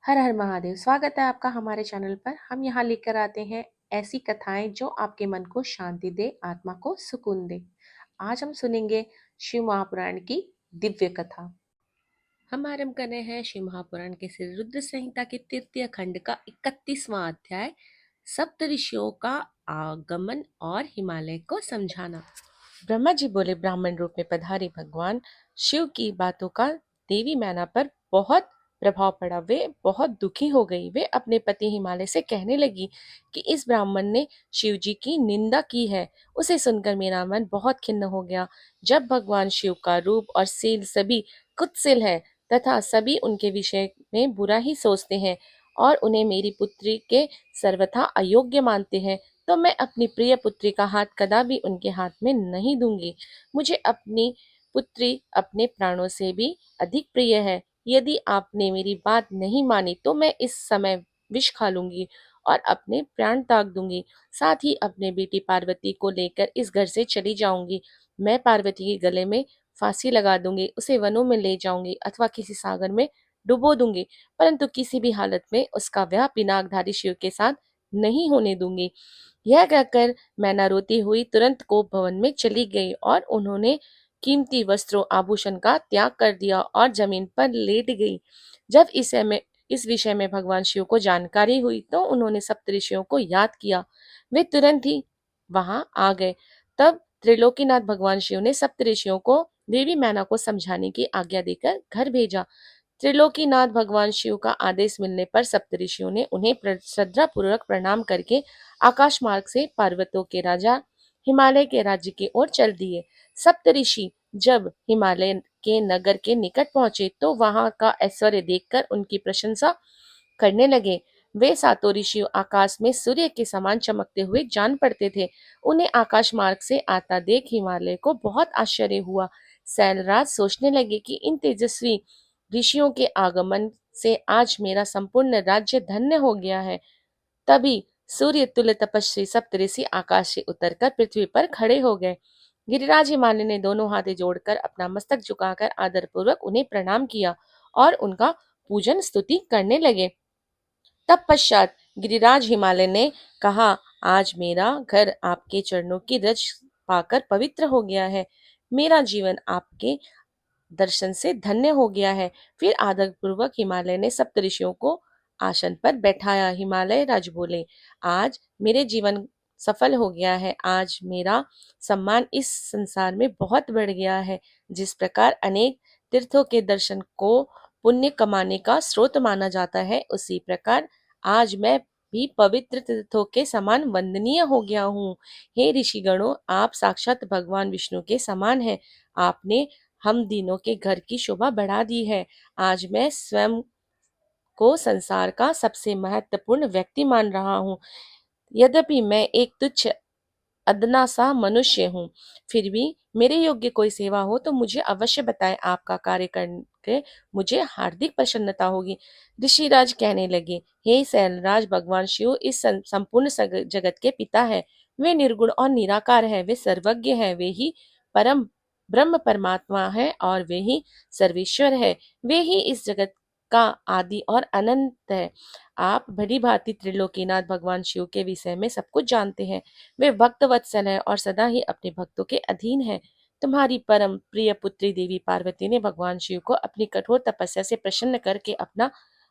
हर हर महादेव। स्वागत है आपका हमारे चैनल पर। हम यहाँ लेकर आते हैं ऐसी कथाएं जो आपके मन को शांति दे, आत्मा को सुकून दे। आज हम सुनेंगे शिव महापुराण की दिव्य कथा। हम आरंभ कर रहे हैं शिव महापुराण के श्री रुद्र संहिता के तृतीय खंड का 31वां अध्याय, सप्त ऋषियों का आगमन और हिमालय को समझाना। ब्रह्मा जी बोले, ब्राह्मण रूप में पधारे भगवान शिव की बातों का देवी मैना पर बहुत प्रभाव पड़ा। वे बहुत दुखी हो गई। वे अपने पति हिमालय से कहने लगी कि इस ब्राह्मण ने शिव जी की निंदा की है। उसे सुनकर मेरा मन बहुत खिन्न हो गया। जब भगवान शिव का रूप और सील सभी कुत्सिल है तथा सभी उनके विषय में बुरा ही सोचते हैं और उन्हें मेरी पुत्री के सर्वथा अयोग्य मानते हैं, तो मैं अपनी प्रिय पुत्री का हाथ कदापि उनके हाथ में नहीं दूंगी। मुझे अपनी पुत्री अपने प्राणों से भी अधिक प्रिय है। यदि आपने मेरी बात नहीं मानी तो मैं इस समय विष खा लूंगी और अपने प्राण त्याग दूंगी। साथ ही अपने बेटी पार्वती को लेकर इस घर से चली जाऊंगी। मैं पार्वती के गले में फांसी लगा दूंगी, उसे वनों में ले जाऊंगी अथवा किसी सागर में डुबो दूंगी, परंतु किसी भी हालत में उसका ब्याह पिनाकधारी शिव के साथ नहीं होने दूंगी। यह कहकर मैना रोती हुई तुरंत कोप भवन में चली गई और उन्होंने कीमती वस्त्रों आभूषण का त्याग कर दिया और जमीन पर लेट गई। जब इस विषय में भगवान शिव को जानकारी हुई तो उन्होंने सप्तऋषियों को याद किया। वे तुरंत ही वहां आ गए। तब त्रिलोकीनाथ भगवान शिव ने सप्तऋषियों को देवी मैना को समझाने की आज्ञा देकर घर भेजा। त्रिलोकीनाथ भगवान शिव का आदेश मिलने पर सप्तऋषियों ने उन्हें श्रद्धा पूर्वक प्रणाम करके आकाश मार्ग से पर्वतों के राजा हिमालय के राज्य की ओर चल दिए। सप्तऋषि जब हिमालय के नगर के निकट पहुंचे तो वहां का ऐश्वर्य देखकर उनकी प्रशंसा करने लगे। वे सातों ऋषि आकाश में सूर्य के समान चमकते हुए जान पड़ते थे। उन्हें आकाश मार्ग से आता देख हिमालय को बहुत आश्चर्य हुआ। शैलराज सोचने लगे कि इन तेजस्वी ऋषियों के आगमन से आज मेरा संपूर्ण राज्य धन्य हो गया है। तभी सूर्य तुल्य तपस्वी सप्तऋषि आकाश से उतरकर पृथ्वी पर खड़े हो गए। गिरिराज हिमालय ने दोनों हाथें जोड़कर अपना मस्तक झुकाकर आदरपूर्वक उन्हें प्रणाम किया और उनका पूजन स्तुति करने लगे। तत्पश्चात गिरिराज हिमालय ने कहा, आज मेरा घर आपके चरणों की रज पाकर पवित्र हो गया है। मेरा जीवन आपके दर्शन से धन्य हो गया है। फिर आदर पूर्वक हिमालय ने सप्तऋषियों को आसन पर बैठाया। हिमालय राज बोले, आज मेरे जीवन सफल हो गया है। आज मेरा सम्मान इस संसार में बहुत बढ़ गया है। जिस प्रकार अनेक तीर्थों के दर्शन को पुण्य कमाने का स्रोत माना जाता है, उसी प्रकार आज मैं भी पवित्र तीर्थों के समान वंदनीय हो गया हूँ। हे ऋषिगणों, आप साक्षात भगवान विष्णु के समान हैं। आपने हम तीनों के घर की शोभा बढ़ा दी है। आज मैं स्वयं को संसार का सबसे महत्वपूर्ण व्यक्ति मान रहा हूँ। यद्यपि मैं एक तुच्छ अदना सा मनुष्य हूँ, फिर भी मेरे योग्य कोई सेवा हो तो मुझे अवश्य बताएं। आपका कार्य करके मुझे हार्दिक प्रसन्नता होगी। ऋषिराज कहने लगे, हे शैलराज, भगवान शिव इस संपूर्ण जगत के पिता है। वे निर्गुण और निराकार है। वे सर्वज्ञ है। वे ही परम ब्रह्म परमात्मा है और वे ही सर्वेश्वर है। वे ही इस जगत का आदि और अनंत है। आप भली भांति त्रिलोकीनाथ भगवान शिव के विषय में सब कुछ जानते हैं। वे भक्त वत्सल है और सदा ही अपने भक्तों के अधीन है। तुम्हारी परम प्रिय पुत्री देवी पार्वती ने भगवान शिव को अपनी कठोर तपस्या से प्रसन्न करके अपना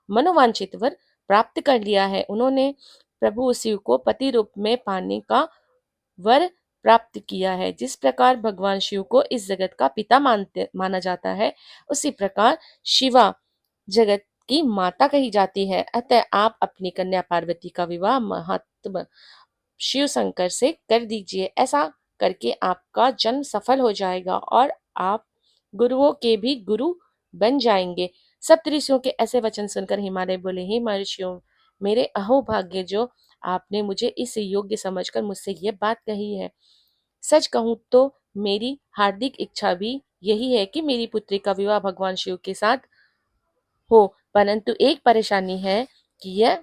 मनोवांछित वर प्राप्त कर लिया है। उन्होंने प्रभु शिव को पति रूप में पाने का वर प्राप्त किया है। जिस प्रकार भगवान शिव को इस जगत का पिता माना जाता है, उसी प्रकार शिवा जगत की माता कही जाती है। अतः आप अपनी कन्या पार्वती का विवाह महात्मा शिव शंकर से कर दीजिए। ऐसा करके आपका जन्म सफल हो जाएगा और आप गुरुओं के भी गुरु बन जाएंगे। सप्तऋषियों के ऐसे वचन सुनकर हिमालय बोले, हे महर्षियों, मेरे अहोभाग्य जो आपने मुझे इस योग्य समझकर मुझसे यह बात कही है। सच कहूं तो मेरी हार्दिक इच्छा भी यही है कि मेरी पुत्री का विवाह भगवान शिव के साथ हो, परंतु एक परेशानी है कि यह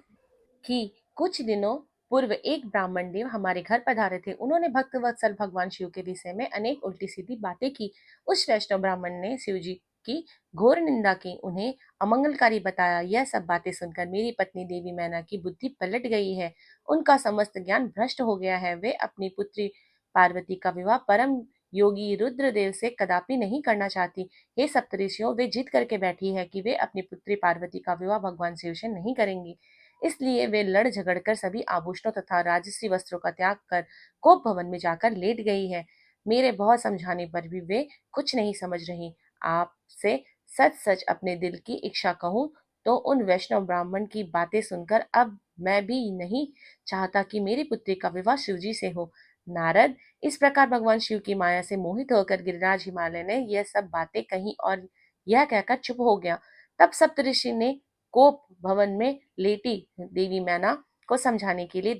कि कुछ दिनों पूर्व एक ब्राह्मण देव हमारे घर पधारे थे। उन्होंने भक्त वत्सल भगवान शिव के विषय में अनेक उल्टी सीधी बातें की। उस वैष्णव ब्राह्मण ने शिव जी की घोर निंदा की, उन्हें अमंगलकारी बताया। यह सब बातें सुनकर मेरी पत्नी देवी मैना की बुद्धि पलट गई है। उनका समस्त ज्ञान भ्रष्ट हो गया है। वे अपनी पुत्री पार्वती का विवाह परम योगी रुद्रदेव से कदापि नहीं करना चाहती। हे सप्तऋषियों, वे जिद करके बैठी है कि वे अपनी पुत्री पार्वती का विवाह भगवान शिव से नहीं करेंगी। इसलिए वे लड़ झगड़ कर सभी आभूषणों तथा राजसी वस्त्रों का त्याग कर कोप भवन में जाकर लेट गई है। मेरे बहुत समझाने पर भी वे कुछ नहीं समझ रही। आपसे सच सच अपने दिल की इच्छा कहूँ तो उन वैष्णव ब्राह्मण की बातें सुनकर अब मैं भी नहीं चाहता कि मेरी पुत्री का विवाह शिवजी से हो। नारद, इस प्रकार भगवान शिव की माया से मोहित होकर गिरिराज हिमालय ने यह सब बातें कही और यह कहकर चुप हो गया। तब सप्तऋषि ने कोप भवन में लेटी देवी मैना को समझाने के लिए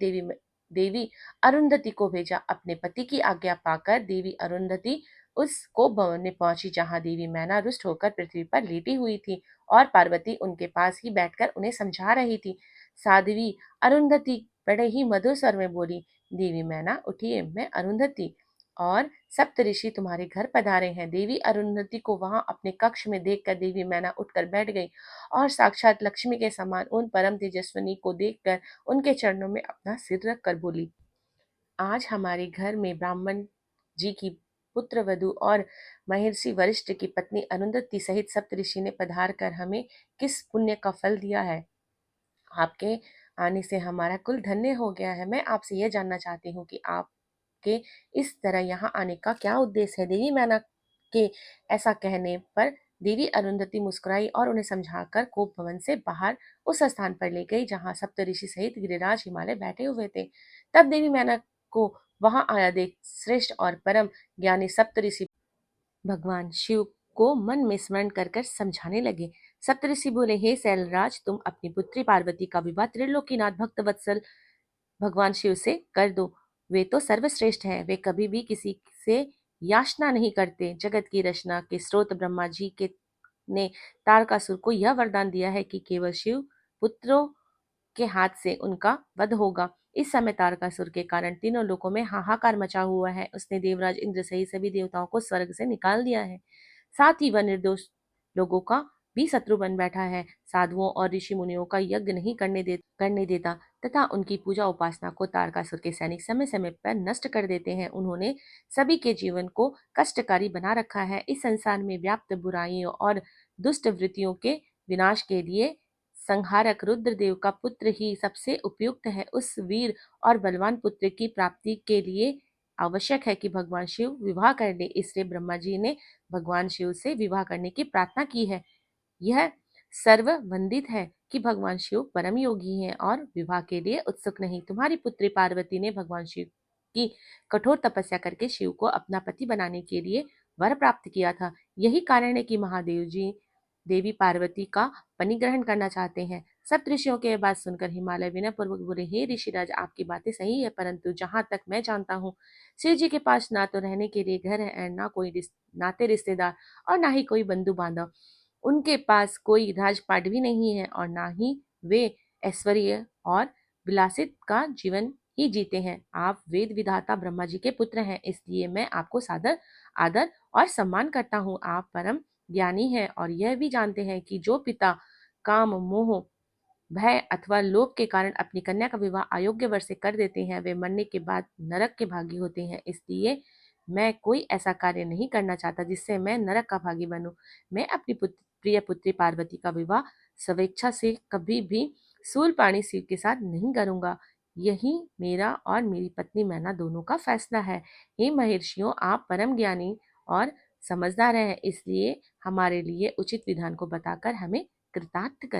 देवी अरुंधति को भेजा। अपने पति की आज्ञा पाकर देवी अरुंधति उस कोप भवन में पहुंची, जहां देवी मैना रुष्ट होकर पृथ्वी पर लेटी हुई थी और पार्वती उनके पास ही बैठकर उन्हें समझा रही थी। साध्वी अरुंधति बड़े ही मधुर स्वर में बोली, देवी मैना उठिए, मैं अरुंधति और सप्तऋषि तुम्हारे घर पधारे हैं। देवी अरुंधति को वहां अपने कक्ष में देखकर देवी मैना उठकर बैठ गई और साक्षात लक्ष्मी के समान उन परम तेजस्विनी को देखकर उनके चरणों में अपना सिर रख कर बोली, आज हमारे घर में ब्राह्मण जी की पुत्र वधु और महर्षि वरिष्ठ की पत्नी अरुंधति सहित सप्तऋषि ने पधार कर हमें किस पुण्य का फल दिया है। आपके आने से हमारा कुल धन्य हो गया है। मैं आपसे यह जानना चाहती हूँ कि आपके इस तरह यहाँ आने का क्या उद्देश्य है। देवी मैना के ऐसा कहने पर देवी अरुंधति मुस्कुराई और उन्हें समझाकर कोप भवन से बाहर उस स्थान पर ले गई जहाँ सप्तऋषि सहित गिरिराज हिमालय बैठे हुए थे। तब देवी मैना को वहां आया देख श्रेष्ठ और परम ज्ञानी सप्तऋषि भगवान शिव को मन में स्मरण कर कर समझाने लगे। सप्तऋषि बोले, हे शैलराज, तुम अपनी पुत्री पार्वती का विवाह त्रिलोकीनाथ भक्त वत्सल भगवान शिव से कर दो। वे तो सर्वश्रेष्ठ हैं। वे कभी भी किसी से याचना नहीं करते। जगत की रचना के स्रोत ब्रह्मा जी के ने तारकासुर को यह वरदान दिया है कि केवल शिव पुत्रों के हाथ से उनका वध होगा। इस समय तारकासुर के कारण तीनों लोकों में हाहाकार मचा हुआ है। उसने देवराज इंद्र सहित सभी देवताओं को स्वर्ग से निकाल दिया है। साथ ही वह निर्दोष लोगों का भी शत्रु बन बैठा है। साधुओं और ऋषि मुनियों का यज्ञ नहीं करने देता तथा उनकी पूजा उपासना को तारकासुर के सैनिक समय समय पर नष्ट कर देते हैं। उन्होंने सभी के जीवन को कष्टकारी बना रखा है। इस संसार में व्याप्त बुराइयों और दुष्ट वृत्तियों के विनाश के लिए संहारक रुद्रदेव का पुत्र ही सबसे उपयुक्त है। उस वीर और बलवान पुत्र की प्राप्ति के लिए आवश्यक है कि भगवान शिव विवाह कर ले। इसलिए ब्रह्मा जी ने भगवान शिव से विवाह करने की प्रार्थना की है। यह सर्ववंदित है कि भगवान शिव परम योगी हैं और विवाह के लिए उत्सुक नहीं। तुम्हारी पुत्री पार्वती ने भगवान शिव की कठोर तपस्या करके शिव को अपना पति बनाने के लिए वर प्राप्त किया था। यही कारण है कि महादेव जी देवी पार्वती का परिग्रहण करना चाहते हैं। सब ऋषियों के बात सुनकर हिमालय विनय पूर्वक बोले, हे ऋषिराज, आपकी बातें सही है, परंतु जहां तक मैं जानता हूँ, शिव जी के पास ना तो रहने के लिए घर है, ना कोई नाते रिश्तेदार और ना ही कोई बंधु बांधव। उनके पास कोई राजपाट भी नहीं है और ना ही वे ऐश्वर्य और विलासित का जीवन ही जीते हैं। आप वेद विधाता ब्रह्मा जी के पुत्र हैं, इसलिए मैं आपको सादर आदर और सम्मान करता हूँ। आप परम ज्ञानी हैं और यह भी जानते हैं कि जो पिता काम मोह भय अथवा लोभ के कारण अपनी कन्या का विवाह अयोग्य वर से कर देते हैं, वे मरने के बाद नरक के भागी होते हैं। इसलिए मैं कोई ऐसा कार्य नहीं करना चाहता जिससे मैं नरक का भागी बनूं। मैं अपनी प्रिय पुत्री पार्वती का विवाह स्वेच्छा से कभी भी शूलपाणी शिव के साथ नहीं करूंगा। यही मेरा और मेरी पत्नी मैना दोनों का फैसला है। हे महर्षियों, आप परम ज्ञानी और समझदार हैं, इसलिए हमारे लिए उचित विधान को बताकर हमें कृतार्थ करें।